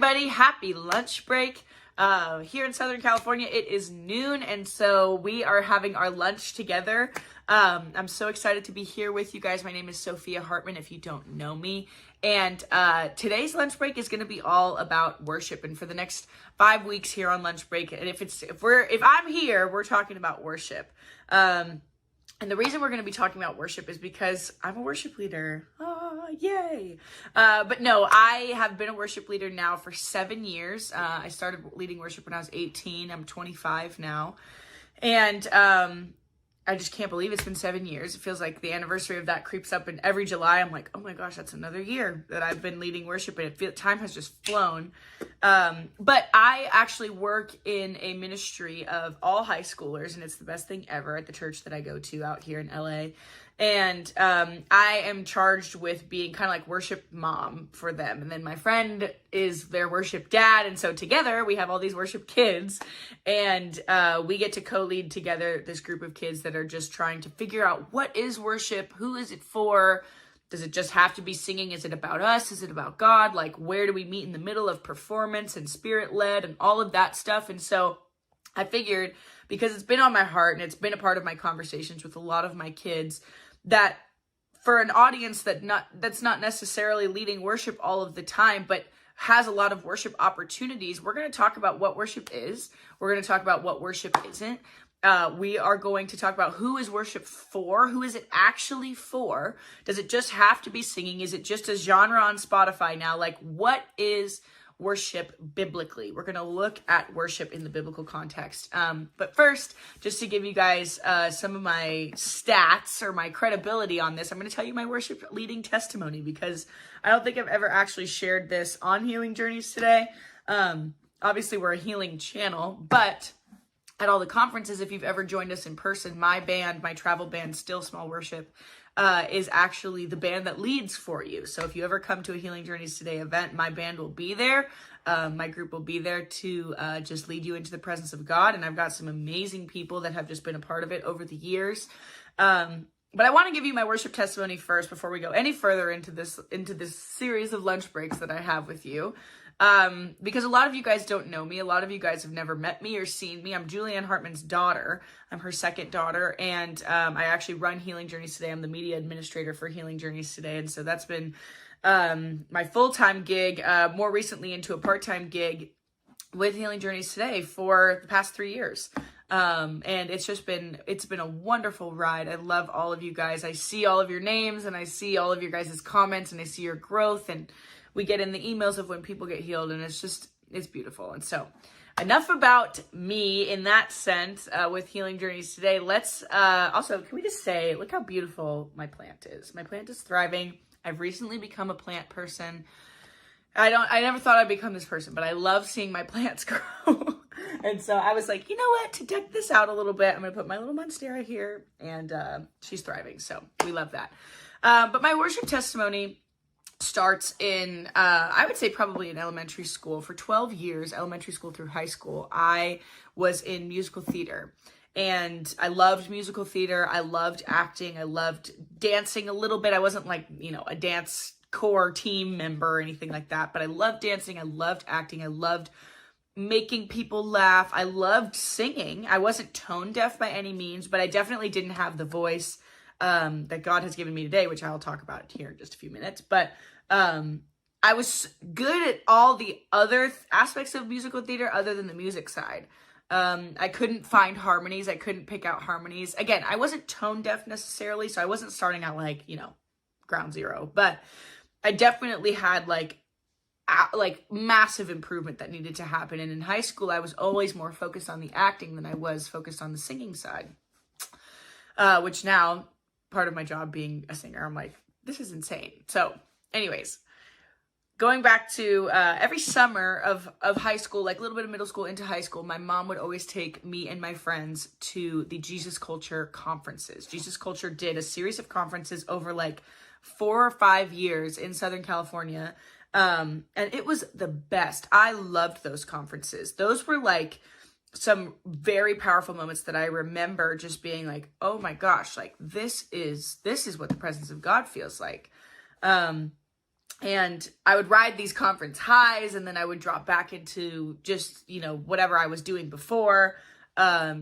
everybody. Happy lunch break. Here in Southern California, it is noon, and so we are having our lunch together. I'm so excited to be here with you guys. My name is Sophia Hartman, if you don't know me. And today's lunch break is going to be all about worship. And for the next 5 weeks here on lunch break, and if I'm here, we're talking about worship. And the reason we're going to be talking about worship is because I'm a worship leader. Oh, yay. But no, I have been a worship leader now for 7 years. I started leading worship when I was 18. I'm 25 now. And I just can't believe it's been 7 years. It feels like the anniversary of that creeps up, and every July I'm like, oh my gosh, that's another year that I've been leading worship, and time has just flown. But I actually work in a ministry of all high schoolers, and it's the best thing ever at the church that I go to out here in LA. And I am charged with being kind of like worship mom for them. And then my friend is their worship dad. And so together we have all these worship kids, and we get to co-lead together this group of kids that are just trying to figure out, what is worship? Who is it for? Does it just have to be singing? Is it about us? Is it about God? Like, where do we meet in the middle of performance and spirit-led and all of that stuff? And so I figured, because it's been on my heart and it's been a part of my conversations with a lot of my kids, that for an audience that's not necessarily leading worship all of the time, but has a lot of worship opportunities, we're going to talk about what worship is. We're going to talk about what worship isn't. We are going to talk about who is worship for? Who is it actually for? Does it just have to be singing? Is it just a genre on Spotify now? Like, what is worship biblically? We're going to look at worship in the biblical context. But first, just to give you guys some of my stats or my credibility on this, I'm going to tell you my worship leading testimony, because I don't think I've ever actually shared this on Healing Journeys today. Obviously, we're a healing channel, but at all the conferences, if you've ever joined us in person, my band, my travel band, Still Small Worship, is actually the band that leads for you. So if you ever come to a Healing Journeys Today event, my band will be there. My group will be there to just lead you into the presence of God. And I've got some amazing people that have just been a part of it over the years. But I want to give you my worship testimony first before we go any further into this series of lunch breaks that I have with you. Because a lot of you guys don't know me. A lot of you guys have never met me or seen me. I'm Julieann Hartman's daughter. I'm her second daughter. And I actually run Healing Journeys Today. I'm the media administrator for Healing Journeys Today. And so that's been my full-time gig, more recently into a part-time gig with Healing Journeys Today for the past 3 years. And it's been a wonderful ride. I love all of you guys. I see all of your names, and I see all of your guys' comments, and I see your growth, and we get in the emails of when people get healed, and it's beautiful. And so enough about me in that sense with Healing Journeys Today. Let's also, can we just say, look how beautiful my plant is. My plant is thriving. I've recently become a plant person. I never thought I'd become this person, but I love seeing my plants grow. And so I was like, you know what, to deck this out a little bit, I'm going to put my little monstera here, and she's thriving. So we love that. But my worship testimony starts in, I would say probably in elementary school. For 12 years, elementary school through high school, I was in musical theater. And I loved musical theater. I loved acting. I loved dancing a little bit. I wasn't like, a dance core team member or anything like that. But I loved dancing. I loved acting. I loved making people laugh. I loved singing. I wasn't tone deaf by any means, but I definitely didn't have the voice that God has given me today, which I'll talk about here in just a few minutes. But I was good at all the other aspects of musical theater other than the music side. I couldn't find harmonies. I couldn't pick out harmonies. Again, I wasn't tone deaf necessarily, so I wasn't starting at like, ground zero. But I definitely had like massive improvement that needed to happen. And in high school, I was always more focused on the acting than I was focused on the singing side. Which now, part of my job being a singer, I'm like, this is insane. So anyways, going back to every summer of high school, like a little bit of middle school into high school, my mom would always take me and my friends to the Jesus Culture conferences. Jesus Culture did a series of conferences over like 4 or 5 years in Southern California. And it was the best. I loved those conferences. Those were like some very powerful moments that I remember just being like, oh my gosh, like this is what the presence of God feels like. And I would ride these conference highs, and then I would drop back into just, whatever I was doing before.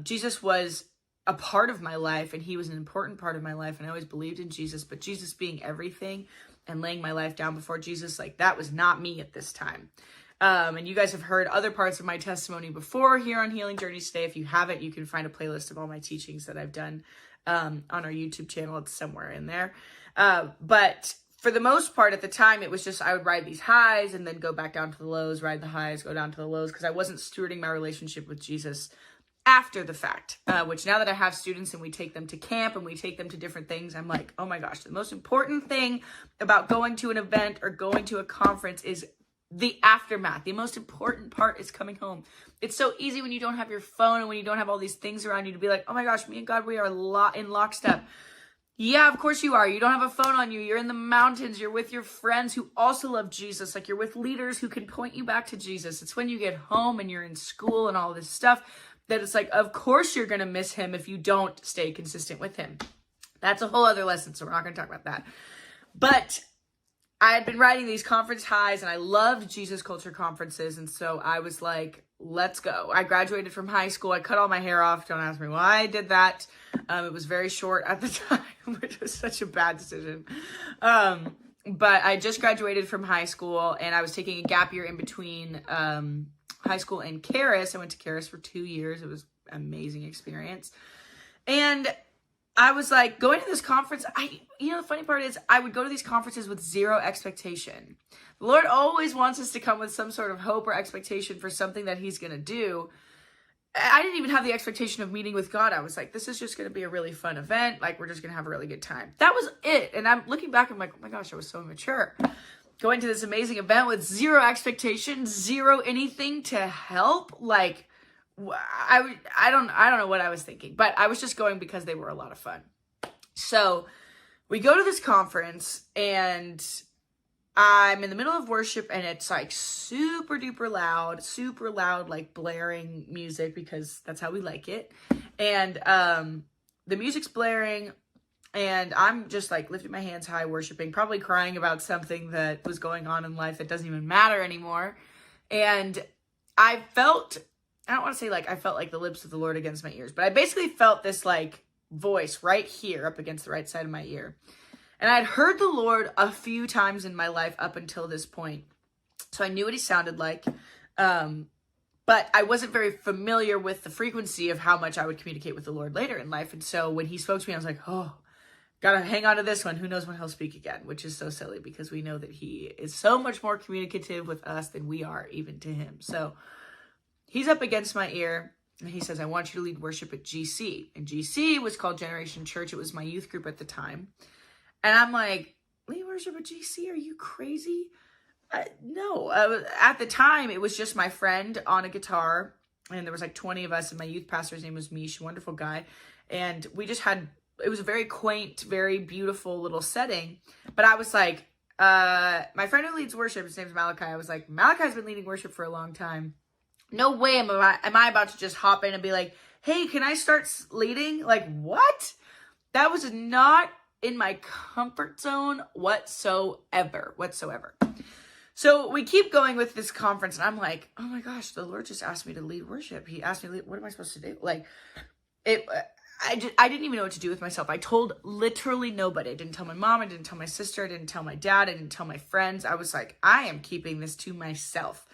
Jesus was a part of my life, and he was an important part of my life, and I always believed in Jesus, but Jesus being everything and laying my life down before Jesus, like, that was not me at this time. And you guys have heard other parts of my testimony before here on Healing Journeys Today. If you haven't, you can find a playlist of all my teachings that I've done on our YouTube channel. It's somewhere in there. But for the most part at the time, it was just I would ride these highs and then go back down to the lows, ride the highs, go down to the lows, because I wasn't stewarding my relationship with Jesus after the fact, which now that I have students and we take them to camp and we take them to different things, I'm like, oh my gosh, the most important thing about going to an event or going to a conference is the aftermath. The most important part is coming home. It's so easy when you don't have your phone and when you don't have all these things around you to be like, oh my gosh, me and God, we are in lockstep. Yeah, of course you are. You don't have a phone on you. You're in the mountains. You're with your friends who also love Jesus. Like, you're with leaders who can point you back to Jesus. It's when you get home and you're in school and all this stuff that it's like, of course you're going to miss him if you don't stay consistent with him. That's a whole other lesson, so we're not going to talk about that. But I had been riding these conference highs, and I loved Jesus Culture conferences, and so I was like, let's go. I graduated from high school. I cut all my hair off. Don't ask me why I did that. It was very short at the time, which was such a bad decision. But I just graduated from high school, and I was taking a gap year in between high school and Karis. I went to Karis for 2 years. It was an amazing experience. And I was like, going to this conference, the funny part is I would go to these conferences with zero expectation. The Lord always wants us to come with some sort of hope or expectation for something that he's going to do. I didn't even have the expectation of meeting with God. I was like, this is just going to be a really fun event. Like, we're just going to have a really good time. That was it. And I'm looking back, I'm like, oh my gosh, I was so immature. Going to this amazing event with zero expectation, zero anything to help. Like, I don't know what I was thinking, but I was just going because they were a lot of fun. So we go to this conference, and I'm in the middle of worship, and it's like super duper loud, like blaring music, because that's how we like it. And the music's blaring, and I'm just like lifting my hands high, worshiping, probably crying about something that was going on in life that doesn't even matter anymore. And I don't want to say like I felt like the lips of the Lord against my ears, but I basically felt this like voice right here up against the right side of my ear. And I'd heard the Lord a few times in my life up until this point. So I knew what he sounded like. But I wasn't very familiar with the frequency of how much I would communicate with the Lord later in life. And so when he spoke to me, I was like, oh, gotta hang on to this one. Who knows when he'll speak again, which is so silly because we know that he is so much more communicative with us than we are even to him. So he's up against my ear, and he says, I want you to lead worship at GC. And GC was called Generation Church. It was my youth group at the time. And I'm like, lead worship at GC? Are you crazy? No. At the time, it was just my friend on a guitar, and there was like 20 of us, and my youth pastor's name was Mish, wonderful guy. And we just had, it was a very quaint, very beautiful little setting. But I was like, my friend who leads worship, his name's Malachi. I was like, Malachi's been leading worship for a long time. No way am I about to just hop in and be like, hey, can I start leading? Like, what? That was not in my comfort zone whatsoever. So we keep going with this conference, and I'm like, oh my gosh, the Lord just asked me to lead worship. He asked me, what am I supposed to do? Like, I didn't even know what to do with myself. I told literally nobody. I didn't tell my mom. I didn't tell my sister. I didn't tell my dad. I didn't tell my friends. I was like, I am keeping this to myself.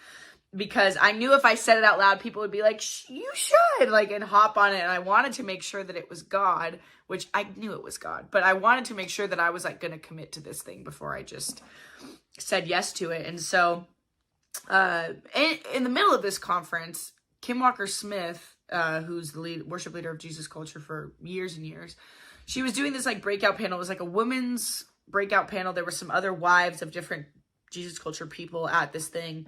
Because I knew if I said it out loud, people would be like, you should, like, and hop on it. And I wanted to make sure that it was God, which I knew it was God. But I wanted to make sure that I was, like, going to commit to this thing before I just said yes to it. And so in the middle of this conference, Kim Walker-Smith, who's the worship leader of Jesus Culture for years and years, she was doing this, like, breakout panel. It was, like, a women's breakout panel. There were some other wives of different Jesus Culture people at this thing.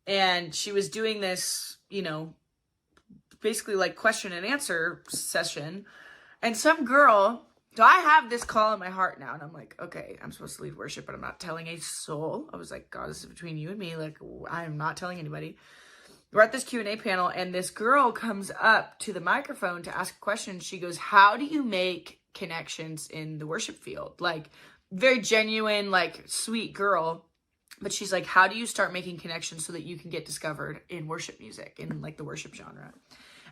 And she was doing this, basically like question and answer session. And some girl, so I have this call in my heart now. And I'm like, okay, I'm supposed to lead worship, but I'm not telling a soul. I was like, God, this is between you and me. Like, I am not telling anybody. We're at this Q&A panel, and this girl comes up to the microphone to ask a question. She goes, how do you make connections in the worship field? Like, very genuine, like, sweet girl. But she's like, how do you start making connections so that you can get discovered in worship music, in like the worship genre?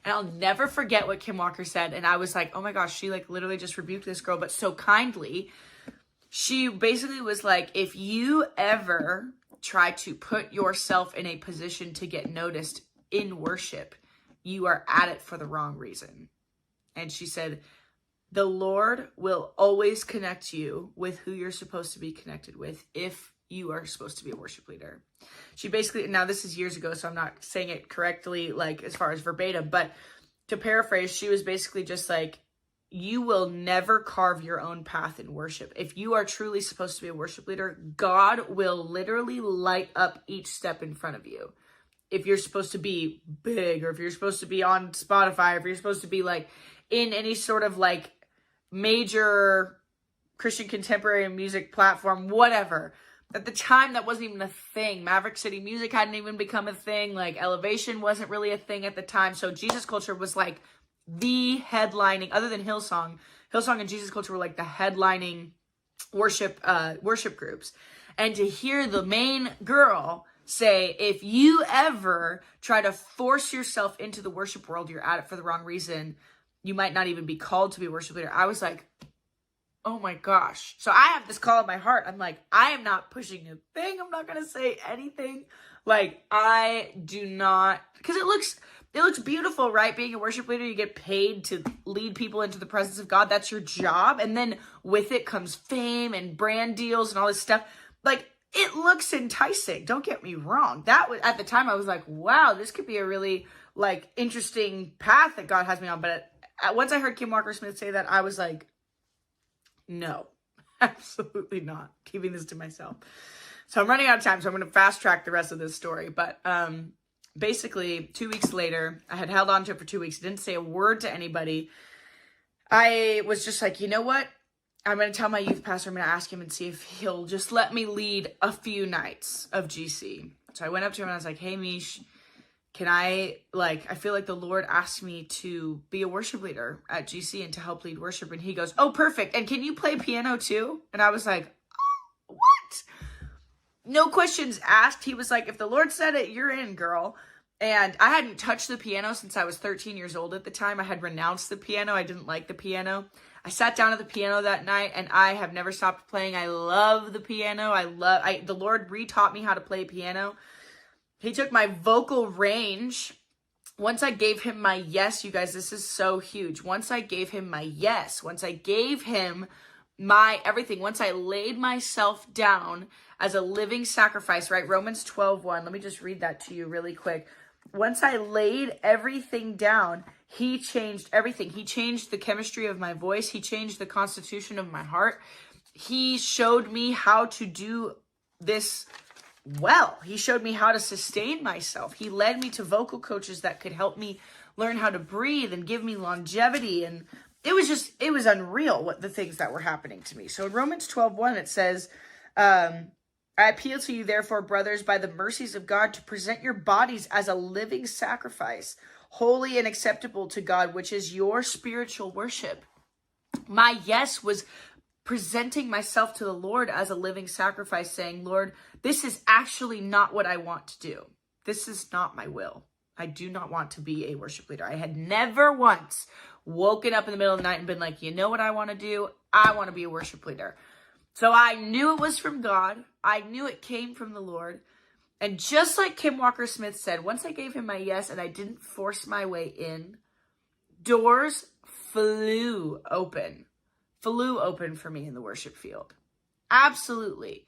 And I'll never forget what Kim Walker said. And I was like, oh my gosh, she like literally just rebuked this girl, but so kindly. She basically was like, if you ever try to put yourself in a position to get noticed in worship, you are at it for the wrong reason. And she said, the Lord will always connect you with who you're supposed to be connected with if you are supposed to be a worship leader. She basically, now this is years ago, so I'm not saying it correctly, like as far as verbatim, but to paraphrase, she was basically just like, you will never carve your own path in worship. If you are truly supposed to be a worship leader, God will literally light up each step in front of you. If you're supposed to be big, or if you're supposed to be on Spotify, or if you're supposed to be like in any sort of like major Christian contemporary music platform, whatever. At the time, that wasn't even a thing. Maverick City Music hadn't even become a thing. Like, Elevation wasn't really a thing at the time. So Jesus Culture was like the headlining, other than Hillsong. Hillsong and Jesus Culture were like the headlining worship groups. And to hear the main girl say, if you ever try to force yourself into the worship world, you're at it for the wrong reason. You might not even be called to be a worship leader. I was like, oh my gosh. So I have this call in my heart. I'm like, I am not pushing a thing. I'm not going to say anything. Like, I do not, because it looks beautiful, right? Being a worship leader, you get paid to lead people into the presence of God. That's your job. And then with it comes fame and brand deals and all this stuff. Like, it looks enticing. Don't get me wrong. That was, at the time, I was like, wow, this could be a really like interesting path that God has me on. But once I heard Kim Walker Smith say that, I was like, no, absolutely not. Keeping this to myself. So I'm running out of time, so I'm going to fast track the rest of this story. But basically, 2 weeks later, I had held on to it for 2 weeks. I didn't say a word to anybody. I was just like, you know what? I'm going to tell my youth pastor. I'm going to ask him and see if he'll just let me lead a few nights of GC. So I went up to him and I was like, hey, Mish, can I feel like the Lord asked me to be a worship leader at GC and to help lead worship. And he goes, oh, perfect. And can you play piano too? And I was like, oh, what? No questions asked. He was like, if the Lord said it, you're in, girl. And I hadn't touched the piano since I was 13 years old at the time. I had renounced the piano. I didn't like the piano. I sat down at the piano that night and I have never stopped playing. I love the piano. The Lord re-taught me how to play piano. He took my vocal range. Once I gave him my yes, you guys, this is so huge. Once I gave him my yes, once I gave him my everything, once I laid myself down as a living sacrifice, right? Romans 12:1. Let me just read that to you really quick. Once I laid everything down, he changed everything. He changed the chemistry of my voice. He changed the constitution of my heart. He showed me how to do this well. He showed me how to sustain myself. He led me to vocal coaches that could help me learn how to breathe and give me longevity. And it was unreal what the things that were happening to me. So in Romans 12:1, it says, I appeal to you, therefore, brothers, by the mercies of God, to present your bodies as a living sacrifice, holy and acceptable to God, which is your spiritual worship. My yes was presenting myself to the Lord as a living sacrifice, saying, Lord, this is actually not what I want to do. This is not my will. I do not want to be a worship leader. I had never once woken up in the middle of the night and been like, you know what I want to do? I want to be a worship leader. So I knew it was from God. I knew it came from the Lord. And just like Kim Walker Smith said, once I gave him my yes and I didn't force my way in, doors flew open for me in the worship field. Absolutely.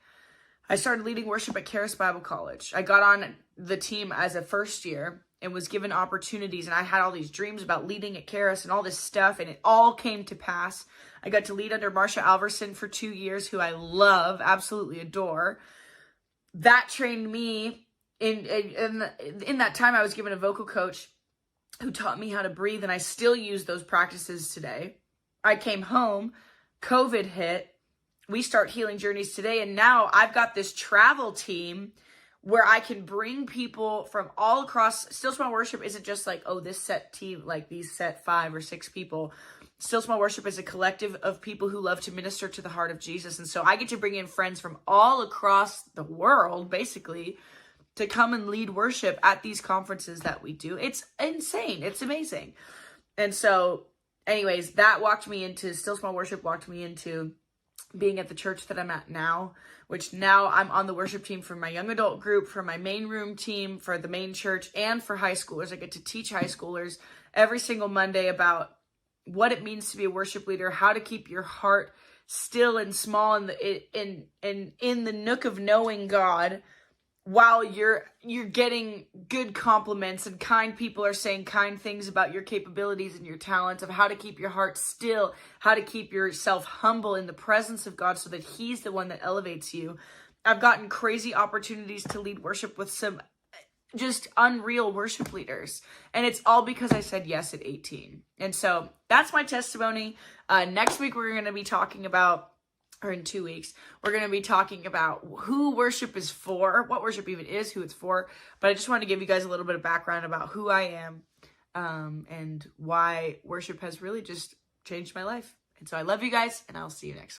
I started leading worship at Charis Bible College. I got on the team as a first year and was given opportunities, and I had all these dreams about leading at Charis and all this stuff, and it all came to pass. I got to lead under Marsha Alverson for 2 years, who I love, absolutely adore. That trained me. In that time, I was given a vocal coach who taught me how to breathe, and I still use those practices today. I came home, COVID hit, we start Healing Journeys today, and now I've got this travel team where I can bring people from all across. Still Small Worship isn't just like, oh, this set team, like these set 5 or 6 people. Still Small Worship is a collective of people who love to minister to the heart of Jesus. And so I get to bring in friends from all across the world, basically, to come and lead worship at these conferences that we do. It's insane. It's amazing. And so anyways, that Still Small Worship walked me into being at the church that I'm at now, which now I'm on the worship team for my young adult group, for my main room team, for the main church, and for high schoolers. I get to teach high schoolers every single Monday about what it means to be a worship leader, how to keep your heart still and small in the nook of knowing God, while you're getting good compliments and kind people are saying kind things about your capabilities and your talents, of how to keep your heart still, how to keep yourself humble in the presence of God so that he's the one that elevates you. I've gotten crazy opportunities to lead worship with some just unreal worship leaders. And it's all because I said yes at 18. And so that's my testimony. Next week, we're going to be talking about, or in 2 weeks, we're going to be talking about who worship is for, what worship even is, who it's for. But I just want to give you guys a little bit of background about who I am, and why worship has really just changed my life. And so I love you guys, and I'll see you next week.